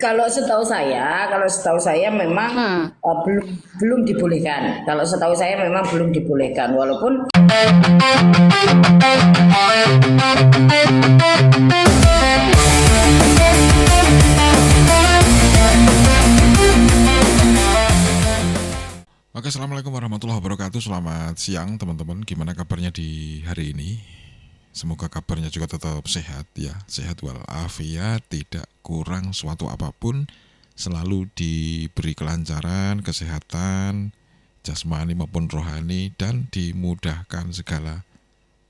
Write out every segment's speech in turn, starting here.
Kalau setahu saya memang Hmm. belum belum dibolehkan. Kalau setahu saya memang belum dibolehkan. Walaupun Oke, assalamualaikum warahmatullahi wabarakatuh. Selamat siang teman-teman. Gimana kabarnya di hari ini? Semoga kabarnya juga tetap sehat ya, sehat walafiat, tidak kurang suatu apapun, selalu diberi kelancaran, kesehatan, jasmani maupun rohani, dan dimudahkan segala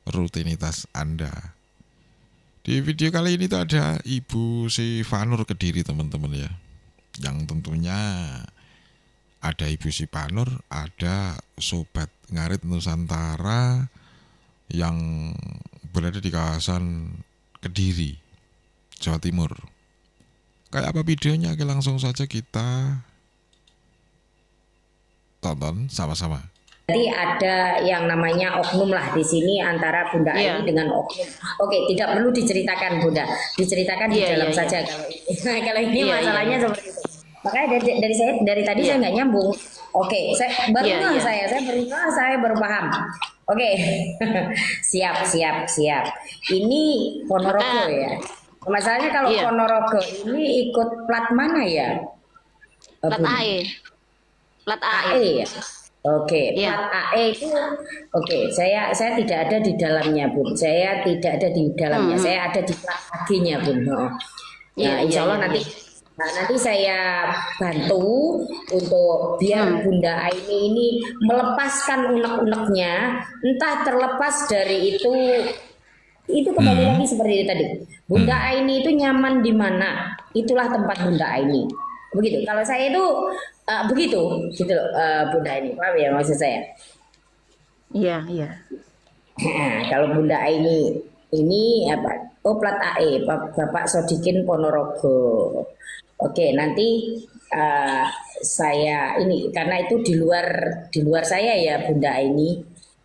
rutinitas Anda. Di video kali ini tuh ada Ibu Sifanur Kediri teman-teman ya, yang tentunya ada Ibu Sipanur, ada Sobat Ngarit Nusantara yang berada di kawasan Kediri, Jawa Timur. Kayak apa videonya? Oke, langsung saja kita tonton sama-sama. jadi ada yang namanya oknum lah di sini antara Bunda Aini Iya, dengan oknum. Oke, tidak perlu diceritakan Bunda, diceritakan di iya, iya, dalam iya, saja kalau ini. Kalau ini iya, iya, masalahnya iya, seperti itu. Makanya dari tadi saya iya, nggak nyambung. Oke, iya, iya. saya baru paham. Oke, siap siap siap. Ini Ponorogo Maka, ya. Masalahnya kalau iya, Ponorogo ini ikut plat mana ya, plat Bun? AE, plat AE. AE ya. Oke, Iya, plat AE itu oke. Saya tidak ada di dalamnya, Bun. Saya tidak ada di dalamnya. hmm, hmm. Saya ada di plat AG-nya, Bun. Oh. Iya, Nah, iya, insya iya, Allah iya. nanti saya bantu untuk biar Hmm, Bunda Aini ini melepaskan unek-uneknya, entah terlepas dari itu kembali Hmm, lagi seperti itu tadi. Bunda hmm. Aini itu nyaman di mana, itulah tempat Bunda Aini. Begitu. Kalau saya itu begitu, gitu loh, Bunda Aini. Paham ya maksud saya? iya, iya. Kalau Bunda Aini ini apa? Oh, plat AE, Bapak Sodikin Ponorogo. Oke, nanti saya ini karena itu di luar saya ya Bunda Aini.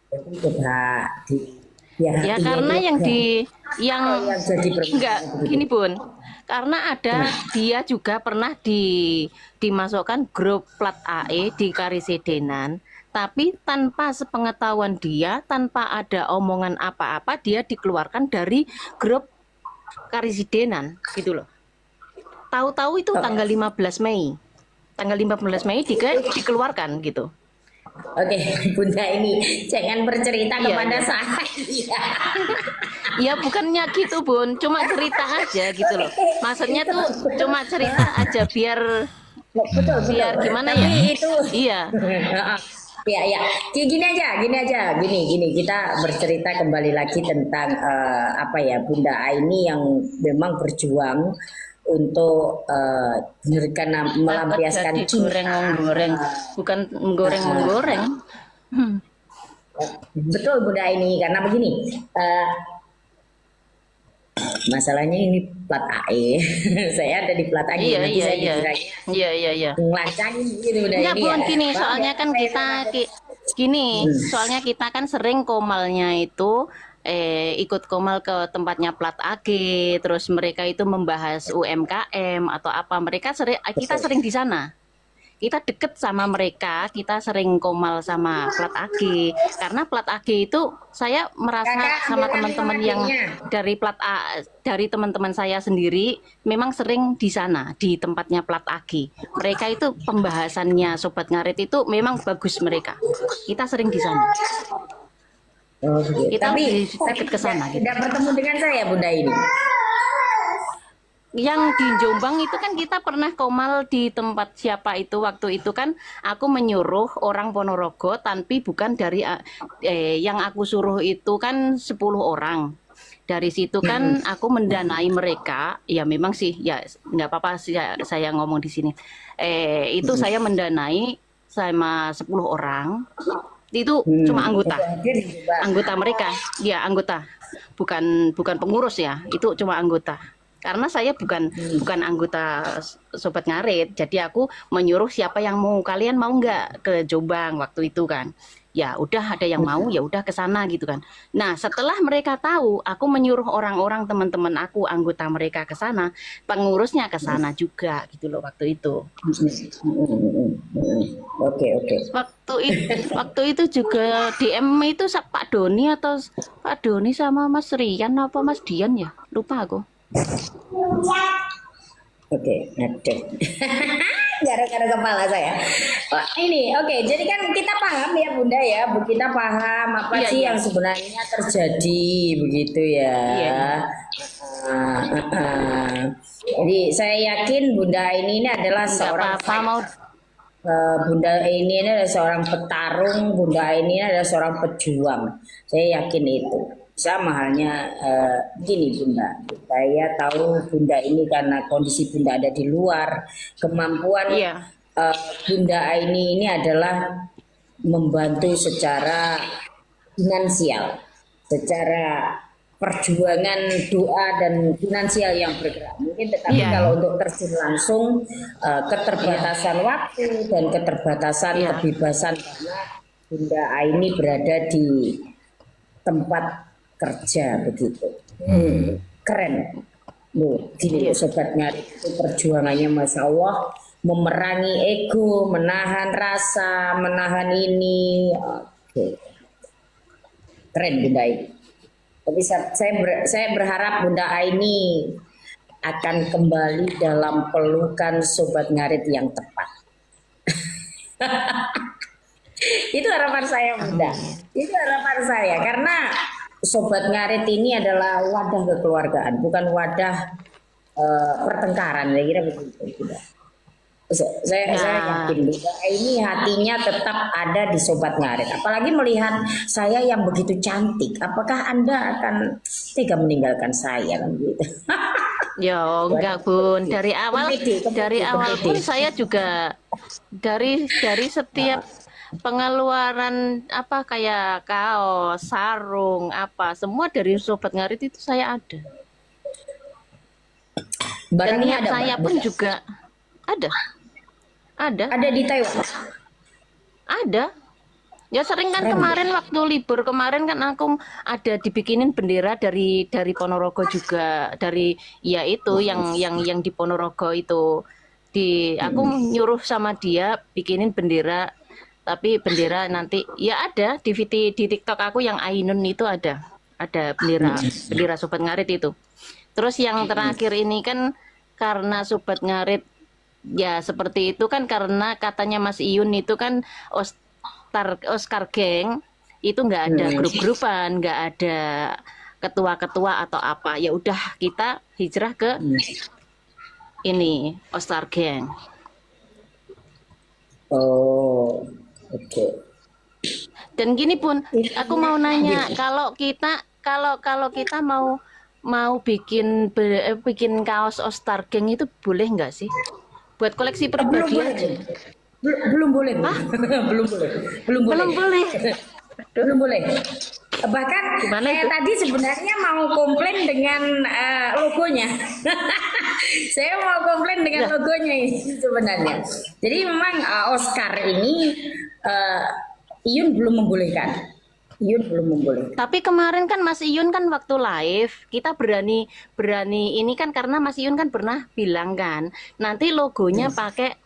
Jadi coba biar Ya hatinya itu karena yang lega. yang Kalau yang jadi enggak permasalahan begitu. gini Bun. Karena ada Gimana? dia juga pernah dimasukkan grup plat AE di Karisidenan, tapi tanpa sepengetahuan dia, tanpa ada omongan apa-apa, dia dikeluarkan dari grup Karisidenan gitu loh. Tahu-tahu itu Oke, tanggal 15 Mei. Tanggal 15 Mei dikeluarkan gitu. oke, Bunda ini jangan bercerita Iya, kepada iya. saya. Iya. Ya bukannya gitu Bun, cuma cerita aja gitu loh. Maksudnya Itu tuh cuma cerita aja biar betul betul. biar gimana ya? Tapi itu Iya, ya ya. Gini kita bercerita kembali lagi tentang apa ya Bunda Aini yang memang berjuang untuk takut melampiaskan jadi goreng cinta. menggoreng, bukan menggoreng Eh, menggoreng. Hmm. betul Bunda Aini karena begini. eh, Masalahnya ini plat AE. Saya ada di plat AG. Iya Nanti iya saya iya, dikira iya iya iya. ngelancangin gitu udah Enggak ini ya. Bun, gini Maaf ya, soalnya kan saya kita takut. gini, Hmm, soalnya kita kan sering komalnya itu ikut komal ke tempatnya plat AG, terus mereka itu membahas UMKM atau apa. Kita betul. sering di sana. Kita deket sama mereka, kita sering komal sama plat AG. Karena plat AG itu saya merasa Kakak sama ambilkan minum teman-teman yang adiknya. dari teman-teman saya sendiri memang sering di sana, di tempatnya plat AG. Mereka itu pembahasannya Sobat Ngarit itu memang bagus mereka. Kita sering di sana. Oh, gitu. Kita lebih Tapi deket ke tidak sana gitu. tidak bertemu dengan saya Bunda ini. Yang di Jombang itu kan kita pernah komal di tempat siapa itu waktu itu kan aku menyuruh orang Ponorogo tapi bukan dari yang aku suruh itu kan 10 orang. Dari situ kan aku mendanai mereka, ya memang sih ya nggak apa-apa saya ngomong di sini. Itu saya mendanai sama 10 orang. Itu cuma Untuk anggota. hadir di Jombang. Anggota mereka, ya anggota. Bukan bukan pengurus ya, itu cuma anggota. Karena saya bukan bukan anggota Sobat Ngarit, jadi aku menyuruh siapa yang mau kalian mau nggak ke Jombang waktu itu kan. ya udah ada yang mau ya udah ke sana gitu kan. Nah, setelah mereka tahu, aku menyuruh orang-orang teman-teman aku, anggota mereka ke sana, pengurusnya ke sana juga gitu loh waktu itu. Oke, oke. Waktu itu juga DM itu Pak Doni atau Pak Doni sama Mas Rian apa Mas Dian ya? Lupa aku. Oke, aduh. Gara-gara kepala saya. Oh, ini, oke. Jadi kan kita paham ya Bunda ya, Bu, kita paham apa Iya, sih iya. yang sebenarnya terjadi begitu ya. Iya. Ah, ah, ah. Jadi saya yakin Bunda ini adalah Enggak seorang apa-apa mau Bunda ini adalah seorang petarung, Bunda ini adalah seorang pejuang. Saya yakin itu. Sama halnya gini Bunda, saya tahu Bunda ini karena kondisi Bunda ada di luar, kemampuan iya. Bunda Aini ini adalah membantu secara finansial, secara perjuangan doa dan finansial yang bergerak. Mungkin tetapi Iya. kalau untuk terjun langsung keterbatasan waktu dan keterbatasan Iya. kebebasan karena Bunda Aini berada di tempat kerja begitu. Keren. Loh, gini loh sobat ngarit itu perjuangannya Masya Allah memerangi ego, menahan rasa, menahan ini. Oke. Keren Bunda Aini. Tapi saya berharap Bunda Aini akan kembali dalam pelukan sobat ngarit yang tepat. Itu harapan saya Bunda. Itu harapan saya karena sobat ngarit ini adalah wadah kekeluargaan, bukan wadah pertengkaran. Saya kira begitu Bunda. Saya yakin Bunda ini hatinya tetap ada di sobat ngarit. Apalagi melihat saya yang begitu cantik, apakah Anda akan tega meninggalkan saya kan gitu? Ya enggak Bun, dari awal pun saya juga dari setiap pengeluaran apa kayak kaos, sarung, apa semua dari sobat ngarit itu saya ada. Dan Barangnya niat ada saya Mbak? pun juga ada. Ada di Taiwan. Ada. Ya sering kan kemarin waktu libur kemarin kan aku ada dibikinin bendera dari Ponorogo juga, dari ya itu yang di Ponorogo itu. Aku nyuruh sama dia bikinin bendera, tapi bendera nanti ya ada di TikTok aku yang Ainun itu ada bendera sobat ngarit itu. Terus yang terakhir ini kan karena sobat ngarit ya seperti itu kan karena katanya Mas Iyun itu kan Oscar Geng itu nggak ada grup-grupan, nggak ada ketua-ketua atau apa. Ya udah kita hijrah ke ini Oscar Geng. Oh, oke. Dan gini Pun, aku mau nanya kalau kita mau bikin kaos Oscar Geng itu boleh nggak sih? Buat koleksi pribadi aja. Belum boleh. Belum boleh. Belum boleh. Bahkan Gimana saya itu? tadi sebenarnya mau komplain dengan logonya. Saya mau komplain dengan logonya ini sebenarnya. Jadi memang Oscar ini Iyun belum membolehkan. Tapi kemarin kan Mas Iyun kan waktu live kita berani ini kan karena Mas Iyun kan pernah bilang kan nanti logonya pakai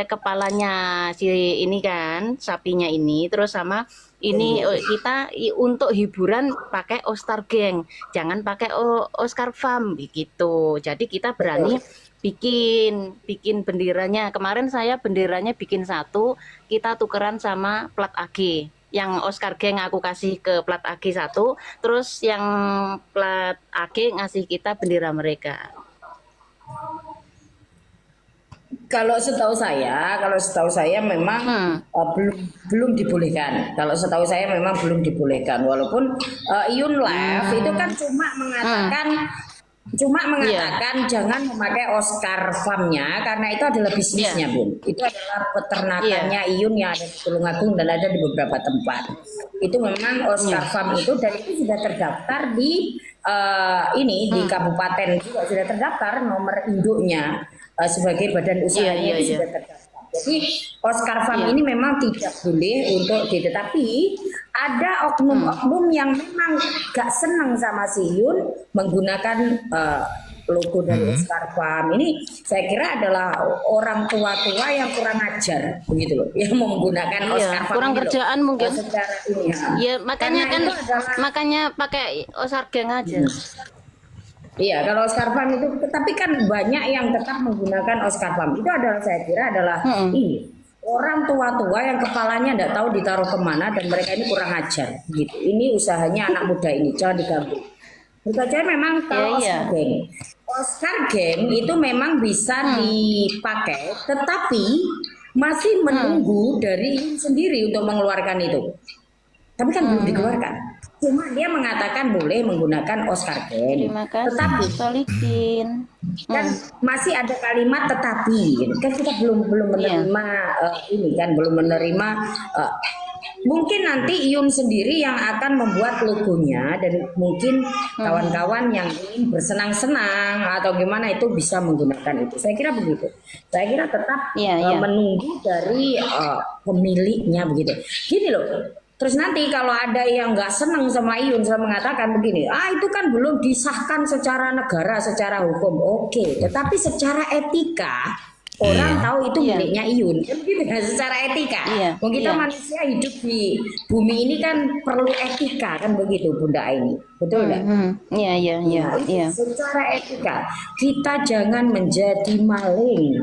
kepalanya si ini kan sapinya ini terus sama ini kita untuk hiburan pakai Oscar Geng jangan pakai Oscar Fam begitu. Jadi kita berani bikin benderanya. Kemarin saya benderanya bikin satu, kita tukeran sama plat AG. Yang Oscar Geng aku kasih ke plat AG satu, terus yang plat AG ngasih kita bendera mereka. Kalau setahu saya memang belum dibolehkan. Kalau setahu saya memang belum dibolehkan. Walaupun Iyun Live itu kan cuma mengatakan jangan memakai Oscar Farm-nya karena itu adalah bisnisnya, Bun. Itu adalah peternakannya Iyun yang ada di Tulungagung dan ada di beberapa tempat. Itu memang Oscar Farm itu dan itu sudah terdaftar di di kabupaten juga sudah terdaftar nomor induknya sebagai badan usahanya itu sudah terdaftar. Jadi Oscar Farm Iya. ini memang tidak boleh untuk tetapi ada oknum-oknum yang memang gak senang sama si Yun menggunakan logo dari Oscar Farm. Ini saya kira adalah orang tua-tua yang kurang ajar begitu loh, yang menggunakan Iya, Oscar Farm kurang ini loh. kerjaan mungkin. Secara ini ya. Ya makanya Karena kan itu adalah makanya pakai Osar Geng aja. iya, kalau Oscar Farm itu, tapi kan banyak yang tetap menggunakan Oscar Farm. Itu adalah saya kira adalah ini orang tua-tua yang kepalanya tidak tahu ditaruh kemana dan mereka ini kurang ajar. Gitu. Ini usahanya anak muda ini, jangan diganggu. Itu aja memang kalau Iya, Oscar Gang itu memang bisa dipakai, tetapi masih menunggu dari Yun sendiri untuk mengeluarkan itu. Tapi kan belum dikeluarkan. Cuma dia mengatakan boleh menggunakan Oscar Gang. terima kasih Tetapi Solikin. kan masih ada kalimat tetapi kan kita belum menerima ini kan belum menerima mungkin nanti Yun sendiri yang akan membuat logonya dan mungkin kawan-kawan yang ingin bersenang-senang atau gimana itu bisa menggunakan itu. Saya kira begitu. Saya kira tetap Iya, iya. menunggu dari pemiliknya begitu. Gini loh. Terus nanti kalau ada yang nggak senang sama Iyun, saya mengatakan begini, itu kan belum disahkan secara negara, secara hukum. Oke, tetapi secara etika orang tahu itu Iya. miliknya Iyun, kan gitu kan? Secara etika. Iya, Kita iya. manusia hidup di bumi ini kan perlu etika kan begitu Bunda Aini, betul nggak? Iya, iya, iya, Nah, itu iya. secara etika kita jangan menjadi maling.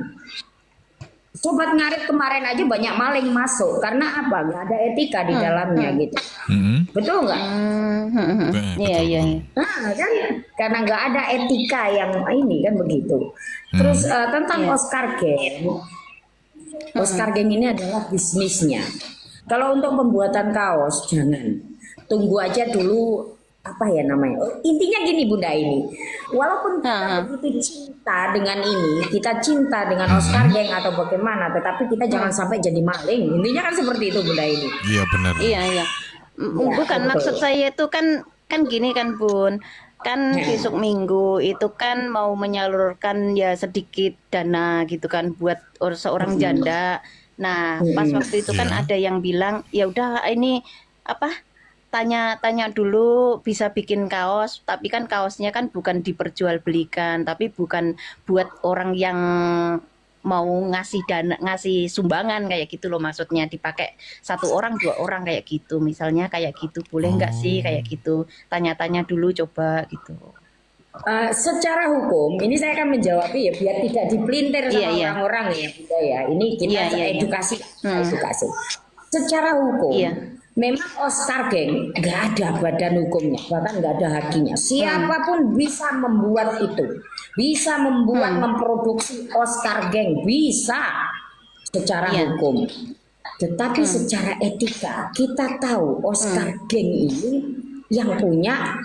Sobat ngarit kemarin aja banyak maling masuk karena apa? Nggak ada etika di dalamnya gitu. Betul nggak? Iya, iya, iya. Nah, kan karena nggak ada etika yang ini kan begitu. Terus tentang Iya. Oscar Gang ini adalah bisnisnya. Kalau untuk pembuatan kaos jangan tunggu aja dulu apa ya namanya. Intinya gini Bunda ini, walaupun kita begitu cinta dengan ini, kita cinta dengan Oscar Gang atau bagaimana, tetapi kita jangan sampai jadi maling. Intinya kan seperti itu Bunda ini. Iya benar. Iya, iya. Ya, Bukan betul. maksud saya itu kan gini kan Bun. Kan besok Minggu itu kan mau menyalurkan ya sedikit dana gitu kan buat seorang janda. Nah, pas waktu itu kan Iya. ada yang bilang, ya udah ini apa? Tanya dulu bisa bikin kaos, tapi kan kaosnya kan bukan diperjualbelikan, tapi bukan buat orang yang mau ngasih dana, ngasih sumbangan kayak gitu loh, maksudnya dipakai 1 orang 2 orang kayak gitu, misalnya kayak gitu, boleh nggak sih kayak gitu, tanya-tanya dulu coba gitu. Secara hukum ini saya akan menjawab ya biar tidak dipelintir sama Iya, iya. orang-orang ya Bunda ya. Ini kita Iya, iya, iya. edukasi. Secara hukum Iya. memang Oscar Gang nggak ada badan hukumnya, bahkan nggak ada hakinya. Siapapun bisa membuat itu, bisa membuat memproduksi Oscar Gang bisa secara Iya. hukum. Tetapi secara etika kita tahu Oscar Gang ini yang punya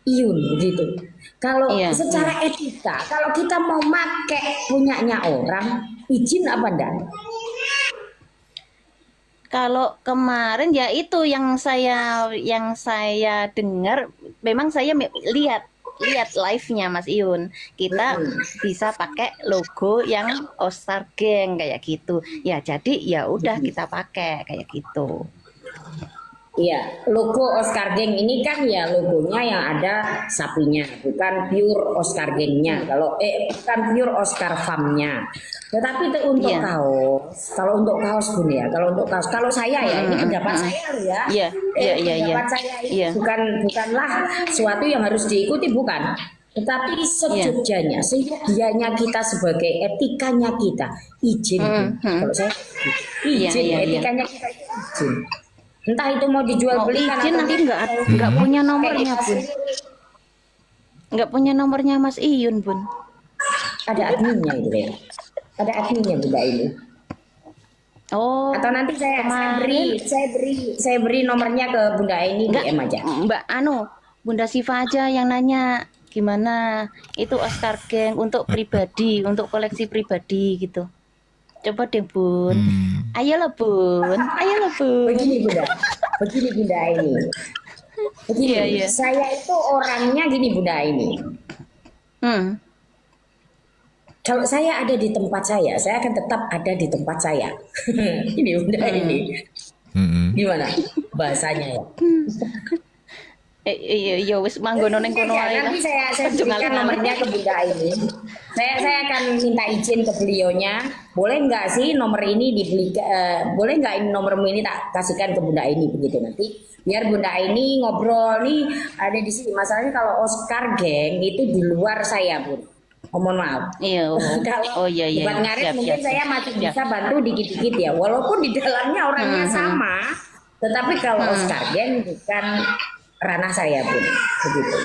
Iyun gitu. Kalau Iya, secara etika, kalau kita mau make punyanya orang, izin apa enggak? Kalau kemarin ya itu yang saya dengar, memang saya lihat live-nya Mas Iyun. Kita bisa pakai logo yang Oscar Gang kayak gitu. Ya jadi ya udah kita pakai kayak gitu. Iya, logo Oscar Gang ini kan ya logonya yang ada sapinya, bukan pure Oscar Gang-nya. Bukan pure Oscar Farm-nya. Tetapi itu untuk Iya. kaos, kalau untuk kaos Bun ya, kalau untuk kaos, kalau saya ya ini pendapat saya loh ya. Iya, iya, iya, iya. Pendapat saya ini Iya. bukanlah suatu yang harus diikuti bukan. Tetapi sejogjanya, seyogianya kita sebagai etikanya kita izin. Kalau saya Iya, izin, iya, iya. etikanya kita itu izin. Entah itu mau dijual Mau belikan izin nanti nggak punya nomornya Bun. Nggak punya nomornya Mas Iyun Bun. Ada adminnya itu ya. Ada adminnya Bunda ini. Oh. Atau nanti saya beri nomornya ke Bunda ini Enggak, DM aja. Mbak Bunda Siva aja yang nanya gimana itu Oscar Gang untuk pribadi, untuk koleksi pribadi gitu. Coba deh Bun. Ayolah Bun. Begini Bunda ini. Begini, Iya, iya. saya itu orangnya gini Bunda ini. Kalau saya ada di tempat saya akan tetap ada di tempat saya. Ini Bunda ini. Mm-mm. Gimana bahasanya ya? Iya wis manggono ning kono ae lah. Nanti saya Aja berikan ngalih-ngalih. nomornya ke Bunda ini. Saya akan minta izin ke beliaunya. Boleh nggak sih nomor ini dibeli? Boleh nggak ini nomormu ini tak kasihkan ke Bunda ini begitu nanti? Biar Bunda ini ngobrol nih ada di sini. Masalahnya kalau Oscar geng itu di luar saya Bun. Oh, mohon maaf. Iya. Kalau Oh iya iya. buat ngarit Siap mungkin siap. saya masih Siap. bisa bantu dikit-dikit ya. Walaupun di dalamnya orangnya sama, tetapi kalau Oscar Gen bukan ranah saya Bun. Begitu.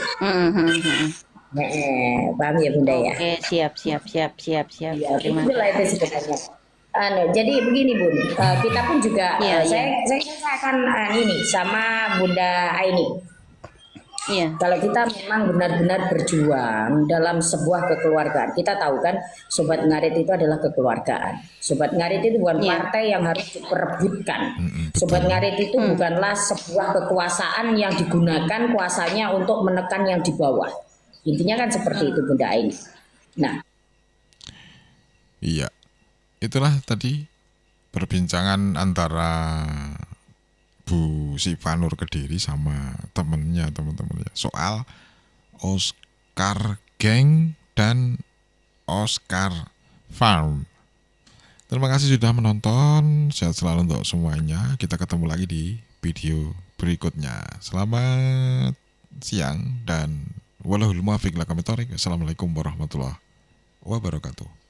Paham ya Bunda ya? Oke, siap siap siap siap siap. Ya, Terima itulah itu sebenarnya. Jadi begini Bun, kita pun juga Iya, saya akan ini sama Bunda Aini. Iya. Kalau kita memang benar-benar berjuang dalam sebuah kekeluargaan, kita tahu kan Sobat Ngarit itu adalah kekeluargaan. Sobat Ngarit itu bukan Iya. partai yang harus diperebutkan. betul. Sobat Ngarit itu bukanlah sebuah kekuasaan yang digunakan kuasanya untuk menekan yang di bawah. Intinya kan seperti itu Bunda Aini. Nah, Iya, itulah tadi perbincangan antara Bu Siva Nur Kediri sama temennya teman-teman ya soal Oscar Gang dan Oscar Farm. Terima kasih sudah menonton. Sehat selalu untuk semuanya. Kita ketemu lagi di video berikutnya. Selamat siang dan wallahul muwaffiq. Assalamualaikum warahmatullahi wabarakatuh.